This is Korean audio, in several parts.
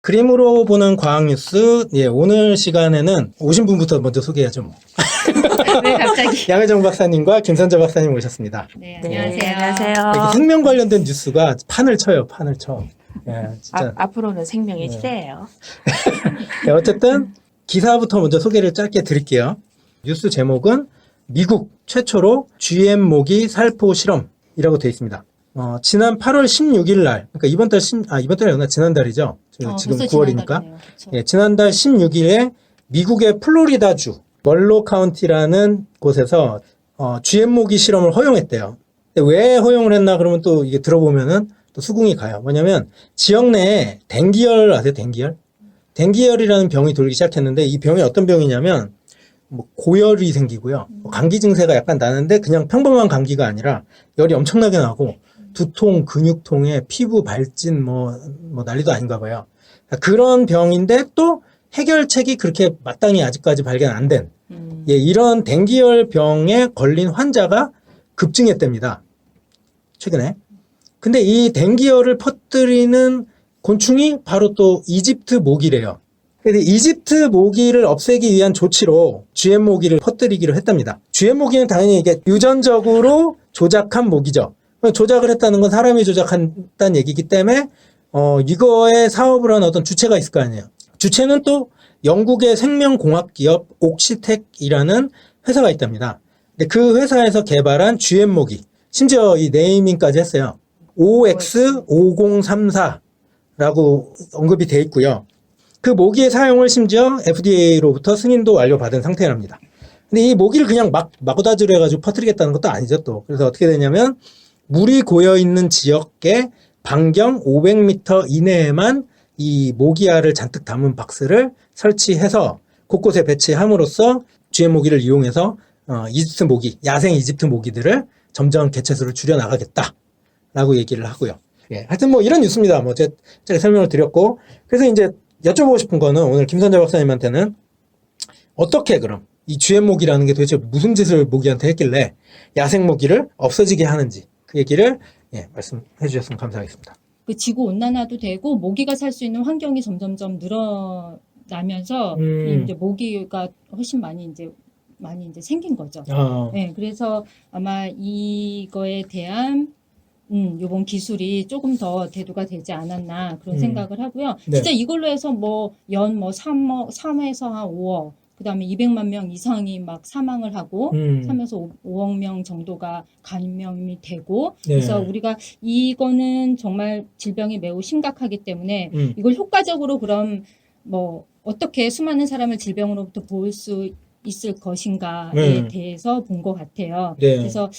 그림으로 보는 과학 뉴스. 예, 오늘 시간에는 오신 분부터 먼저 소개해야죠, 뭐. 네, 갑자기. 양혜정 박사님과 김선재 박사님 오셨습니다. 네, 네, 안녕하세요. 안녕하세요. 이렇게 생명 관련된 뉴스가 판을 쳐요, 판을 쳐. 예, 진짜. 앞으로는 생명의 네. 시대예요. 네, 어쨌든 기사부터 먼저 소개를 짧게 드릴게요. 뉴스 제목은 미국 최초로 GM 모기 살포 실험이라고 되어 있습니다. 지난 8월 16일 날, 그러니까 이번 달이 아니라 지난달이죠. 지금 9월이니까. 예, 지난달 16일에 미국의 플로리다주 멀로 카운티라는 곳에서 GM 모기 실험을 허용했대요. 근데 왜 허용을 했나 그러면 또 이게 들어보면은 또 수긍이 가요. 뭐냐면 지역 내에 댕기열 아세요? 댕기열? 댕기열이라는 병이 돌기 시작했는데 이 병이 어떤 병이냐면 뭐 고열이 생기고요. 감기 증세가 약간 나는데 그냥 평범한 감기가 아니라 열이 엄청나게 나고 두통, 근육통에 피부 발진 뭐 난리도 아닌가 봐요. 그런 병인데 또 해결책이 그렇게 마땅히 아직까지 발견 안 된 예, 이런 댕기열 병에 걸린 환자가 급증했답니다. 최근에. 근데 이 댕기열을 퍼뜨리는 곤충이 바로 또 이집트 모기래요. 근데 이집트 모기를 없애기 위한 조치로 GM 모기를 퍼뜨리기로 했답니다. GM 모기는 당연히 이게 유전적으로 조작한 모기죠. 조작을 했다는 건 사람이 조작한다는 얘기이기 때문에 이거에 사업을 한 어떤 주체가 있을 거 아니에요. 주체는 또 영국의 생명공학 기업 옥시텍이라는 회사가 있답니다. 근데 그 회사에서 개발한 GM 모기, 심지어 이 네이밍까지 했어요. OX5034라고 언급이 돼 있고요. 그 모기의 사용을 심지어 FDA로부터 승인도 완료받은 상태랍니다. 근데 이 모기를 그냥 마구다지로 해가지고 퍼뜨리겠다는 것도 아니죠, 또. 그래서 어떻게 되냐면, 물이 고여있는 지역의 반경 500m 이내에만 이 모기알을 잔뜩 담은 박스를 설치해서 곳곳에 배치함으로써 GM 모기를 이용해서 이집트 모기, 야생 이집트 모기들을 점점 개체수를 줄여나가겠다라고 얘기를 하고요. 예, 하여튼 뭐 이런 뉴스입니다. 뭐 제가 설명을 드렸고, 그래서 이제 여쭤보고 싶은 거는 오늘 김선재 박사님한테는 어떻게 그럼 이 GM 모기라는 게 도대체 무슨 짓을 모기한테 했길래 야생 모기를 없어지게 하는지 그 얘기를 예, 말씀해 주셨으면 감사하겠습니다. 그 지구 온난화도 되고 모기가 살 수 있는 환경이 점점점 늘어나면서 이제 모기가 훨씬 많이 이제 생긴 거죠. 네, 그래서 아마 이거에 대한 요번 기술이 조금 더 대두가 되지 않았나 그런 생각을 하고요. 네. 진짜 이걸로 해서 연 3에서 한 5억, 그 다음에 200만 명 이상이 막 사망을 하고 3에서 5억 명 정도가 감염이 되고 네. 그래서 우리가 이거는 정말 질병이 매우 심각하기 때문에 이걸 효과적으로 그럼 뭐 어떻게 수많은 사람을 질병으로부터 보호할 수 있을 것인가에 대해서 본 것 같아요. 네. 그래서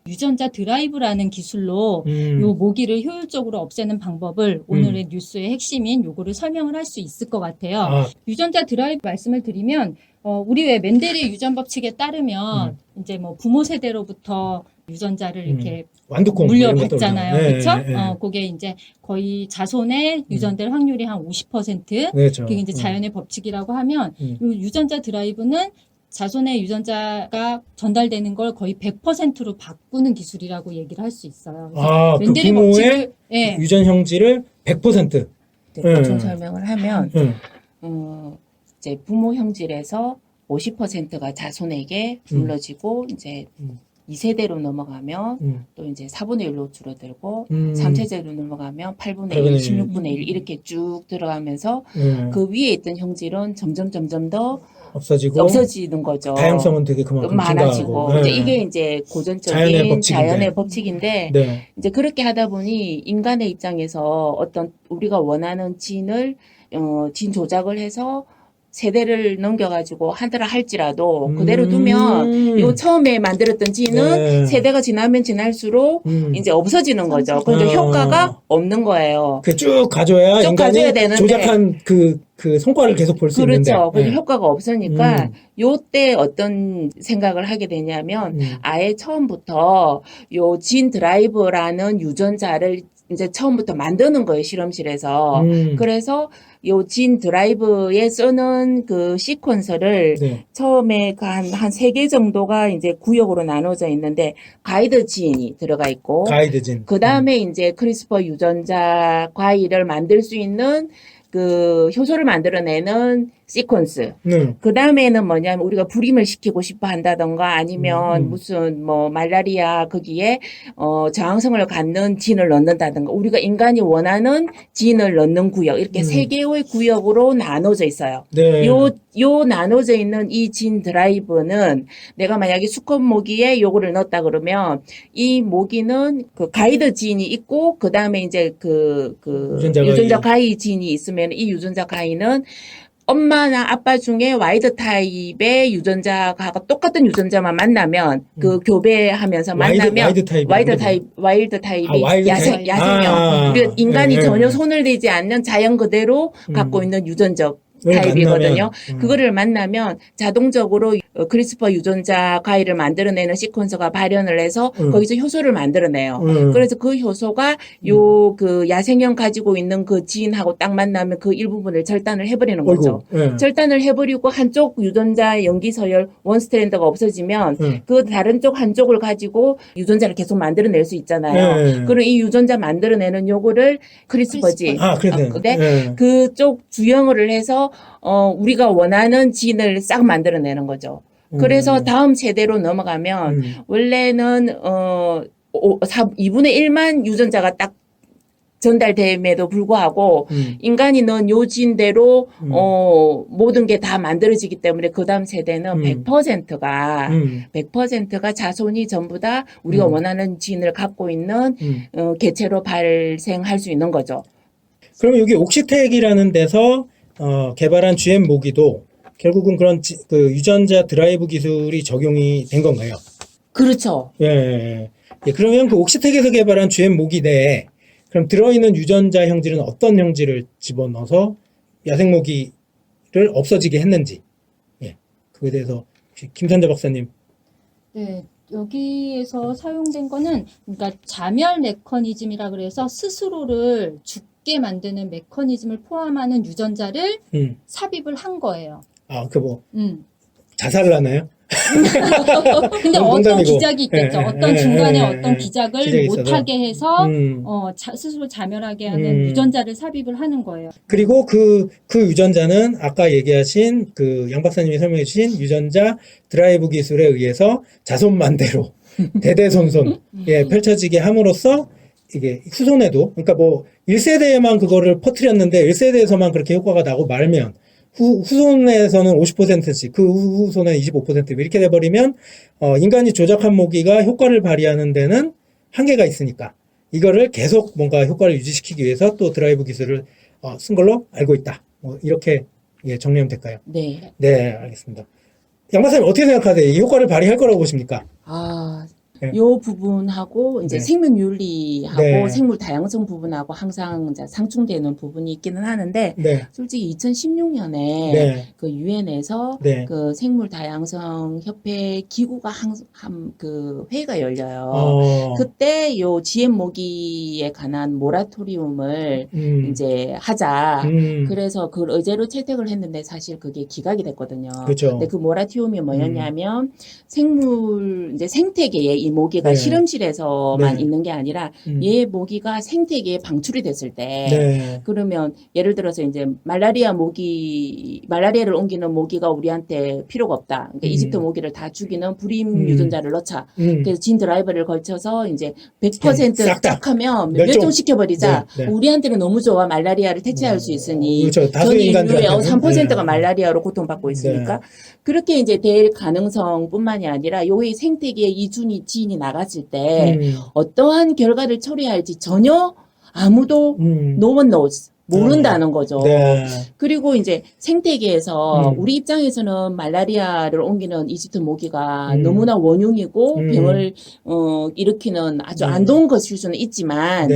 유전자 드라이브라는 기술로 요 모기를 효율적으로 없애는 방법을 오늘의 뉴스의 핵심인 요거를 설명을 할 수 있을 것 같아요. 유전자 드라이브 말씀을 드리면 우리 왜 멘델의 유전 법칙에 따르면 이제 뭐 부모 세대로부터 유전자를 이렇게 완두콩 물려받잖아요. 네, 그렇죠? 네. 그게 이제 거의 자손에 유전될 확률이 한 50%. 그렇죠. 그게 이제 자연의 법칙이라고 하면 요 유전자 드라이브는 자손의 유전자가 전달되는 걸 거의 100%로 바꾸는 기술이라고 얘기를 할 수 있어요. 그 부모의 예. 유전 형질을 100%. 보충 설명을 하면 이제 부모 형질에서 50%가 자손에게 물러지고 이제 2세대로 넘어가면 또 이제 4분의 1로 줄어들고 3세대로 넘어가면 8분의 1, 16분의 1 이렇게 쭉 들어가면서 그 위에 있던 형질은 점점 더 없어지는 거죠. 다양성은 되게 그만큼 많아지고 증가하고. 이제 이게 이제 고전적인 자연의 법칙인데 네. 이제 그렇게 하다 보니 인간의 입장에서 어떤 우리가 원하는 진을 진 조작을 해서 세대를 넘겨가지고 하더라 할지라도 그대로 두면 요 처음에 만들었던 진은 세대가 지나면 지날수록 이제 없어지는 거죠. 그러니까 효과가 없는 거예요. 쭉 가져야 쭉 인간이 가져야 되는데. 조작한 그 성과를 계속 볼 수 있는데. 그렇죠. 그래서 효과가 없으니까 요때 어떤 생각을 하게 되냐면 아예 처음부터 요 진 드라이브라는 유전자를 이제 처음부터 만드는 거예요, 실험실에서. 그래서 요 진 드라이브에 쓰는 그 시퀀서를 처음에 한 3개 정도가 이제 구역으로 나눠져 있는데 가이드 진이 들어가 있고 가이드 진. 그 다음에 이제 크리스퍼 유전자 과일을 만들 수 있는 그 그 효소를 만들어내는 시퀀스. 그 다음에는 뭐냐면 우리가 불임을 시키고 싶어 한다던가 아니면 무슨 뭐 말라리아 거기에 저항성을 갖는 진을 넣는다던가 우리가 인간이 원하는 진을 넣는 구역 이렇게 세 개의 구역으로 나눠져 있어요. 네. 요 나눠져 있는 이 진 드라이브는 내가 만약에 수컷 모기에 요거를 넣었다 그러면 이 모기는 그 가이드 진이 있고 그 다음에 이제 그 유전자 가이 진이 있으면 이 유전자 가이는 엄마나 아빠 중에 와일드 타입의 유전자가 똑같은 유전자만 만나면 그 교배하면서 만나면 와일드 타입이 야생형 우리가 인간이 전혀 손을 대지 않는 자연 그대로 갖고 있는 유전적 타입이거든요. 그거를 만나면 자동적으로 크리스퍼 유전자 가위를 만들어내는 시퀀서가 발현을 해서 거기서 효소를 만들어내요. 그래서 그 효소가 요 그 야생형 가지고 있는 그 진하고 딱 만나면 그 일부분을 절단을 해버리는 거죠. 절단을 해버리고 한쪽 유전자 염기 서열 원스트랜드가 없어지면 그 다른 쪽 한쪽을 가지고 유전자를 계속 만들어낼 수 있잖아요. 그럼 이 유전자 만들어내는 요거를 크리스퍼지. 근데 그쪽 주형을 해서 우리가 원하는 진을 싹 만들어내는 거죠. 그래서 다음 세대로 넘어가면 원래는 2분의 1만 유전자가 딱 전달됨에도 불구하고 인간이 넣은 요 진대로 모든 게 다 만들어지기 때문에 그 다음 세대는 100%가 자손이 전부 다 우리가 원하는 진을 갖고 있는 개체로 발생할 수 있는 거죠. 그럼 여기 옥시텍이라는 데서 개발한 GM 모기도 결국은 그런 그 유전자 드라이브 기술이 적용이 된 건가요? 그렇죠. 예. 그러면 그 옥시텍에서 개발한 GM 모기 내에 그럼 들어있는 유전자 형질은 어떤 형질을 집어넣어서 야생 모기를 없어지게 했는지, 그거에 대해서 김선재 박사님. 네, 여기에서 사용된 거는 그러니까 자멸 메커니즘이라 그래서 스스로를 죽게 만드는 메커니즘을 포함하는 유전자를 삽입을 한 거예요. 자살을 하나요? 근데 어떤 기작이 있겠죠. 어떤 중간에 어떤 기작이 기작을 못하게 해서 스스로 자멸하게 하는 유전자를 삽입을 하는 거예요. 그리고 그 유전자는 아까 얘기하신 그 양 박사님이 설명해 주신 유전자 드라이브 기술에 의해서 자손만대로 대대손손 펼쳐지게 함으로써 이게 후손에도 그러니까 뭐 1세대에만 그거를 퍼뜨렸는데 1세대에서만 그렇게 효과가 나고 말면 후손에서는 50%씩, 그 후손은 25% 이렇게 돼버리면 인간이 조작한 모기가 효과를 발휘하는 데는 한계가 있으니까 이거를 계속 뭔가 효과를 유지시키기 위해서 또 드라이브 기술을 쓴 걸로 알고 있다. 이렇게 정리하면 될까요? 네. 네, 알겠습니다. 양 박사님 어떻게 생각하세요? 이 효과를 발휘할 거라고 보십니까? 요 부분하고 이제 생명윤리하고 네. 생물 다양성 부분하고 항상 이제 상충되는 부분이 있기는 하는데 솔직히 2016년에 그 유엔에서 그 생물 다양성 협회 기구가 그 회의가 열려요. 그때 요 GM 모기에 관한 모라토리움을 이제 하자. 그래서 그걸 의제로 채택을 했는데 사실 그게 기각이 됐거든요. 그렇죠. 근데 그 모라토리움이 뭐였냐면 생물 이제 생태계에 이 모기가 실험실에서만 있는 게 아니라 얘 모기가 생태계에 방출이 됐을 때 그러면 예를 들어서 이제 말라리아를 옮기는 모기가 우리한테 필요가 없다. 그러니까 이집트 모기를 다 죽이는 불임 유전자를 넣자. 그래서 진 드라이버를 걸쳐서 이제 100% 딱 하면 멸종시켜버리자. 우리한테는 너무 좋아. 말라리아를 퇴치할 수 있으니. 그렇죠. 전 인류의 3%가 말라리아로 고통받고 있으니까. 그렇게 이제 될 가능성뿐만이 아니라 요의 생태계에 이 진이 나갔을 때 어떠한 결과를 초래할지 전혀 아무도 no one knows. 모른다는 거죠. 그리고 이제 생태계에서 우리 입장에서는 말라리아를 옮기는 이집트 모기가 너무나 원흉이고 병을 일으키는 아주 안 좋은 것일 수는 있지만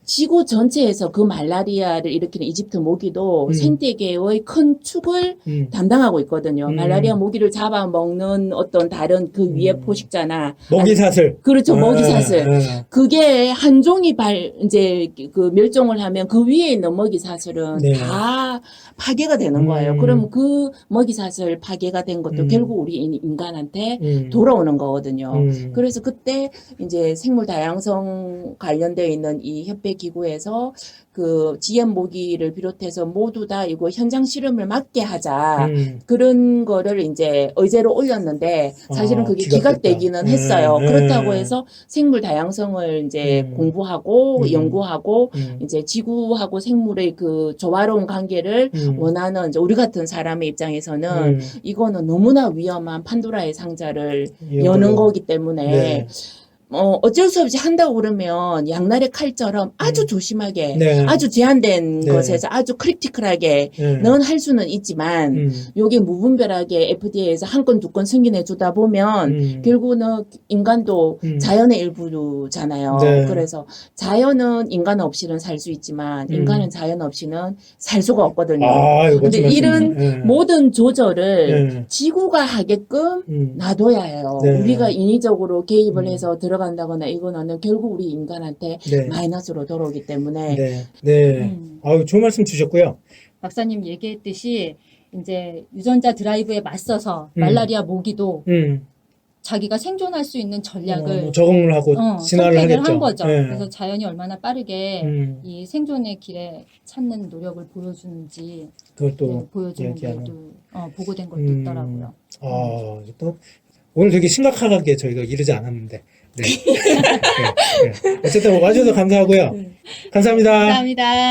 지구 전체에서 그 말라리아를 일으키는 이집트 모기도 생태계의 큰 축을 담당하고 있거든요. 말라리아 모기를 잡아먹는 어떤 다른 그 위에 포식자나 먹이사슬. 그렇죠. 먹이사슬. 그게 한 종이 이제 그 멸종을 하면 그 위에 있는 먹이사슬은 다 파괴가 되는 거예요. 그럼 그 먹이사슬 파괴가 된 것도 결국 우리 인간한테 돌아오는 거거든요. 그래서 그때 이제 생물 다양성 관련되어 있는 이 협회 기구에서 그 GM 모기를 비롯해서 모두 다 이거 현장 실험을 막게 하자. 그런 거를 이제 의제로 올렸는데 사실은 그게 기각되기는 했어요. 그렇다고 해서 생물 다양성을 이제 공부하고 연구하고 이제 지구하고 생물의 그 조화로운 관계를 원하는 이제 우리 같은 사람의 입장에서는 이거는 너무나 위험한 판도라의 상자를 여는 거기 때문에 네. 어쩔 수 없이 한다고 그러면 양날의 칼처럼 아주 조심하게 네. 아주 제한된 네. 것에서 아주 크리티컬하게 네. 는 할 수는 있지만 요게 무분별하게 FDA에서 한 건 두 건 승인해 주다 보면 결국은 인간도 자연의 일부잖아요. 네. 그래서 자연은 인간 없이는 살 수 있지만 인간은 자연 없이는 살 수가 없거든요. 아, 이거 근데 멋진 이런 말씀이네. 모든 조절을 네. 지구가 하게끔 놔둬야 해요. 네. 우리가 인위적으로 개입을 해서 들어간다거나 이거는 결국 우리 인간한테 네. 마이너스로 돌아오기 때문에 네. 네. 아유, 좋은 말씀 주셨고요. 박사님 얘기했듯이 이제 유전자 드라이브에 맞서서 말라리아 모기도 자기가 생존할 수 있는 전략을 적응을 하고 진화를 선택을 하겠죠. 한 거죠. 네. 그래서 자연이 얼마나 빠르게 이 생존의 길에 찾는 노력을 보여주는지 그것도 보여주는 이야기하는. 것도 보고된 것도 있더라고요. 아, 또 오늘 되게 심각하게 저희가 이르지 않았는데. 네. 네. 네. 어쨌든 와주셔서 감사하고요. 감사합니다. 감사합니다.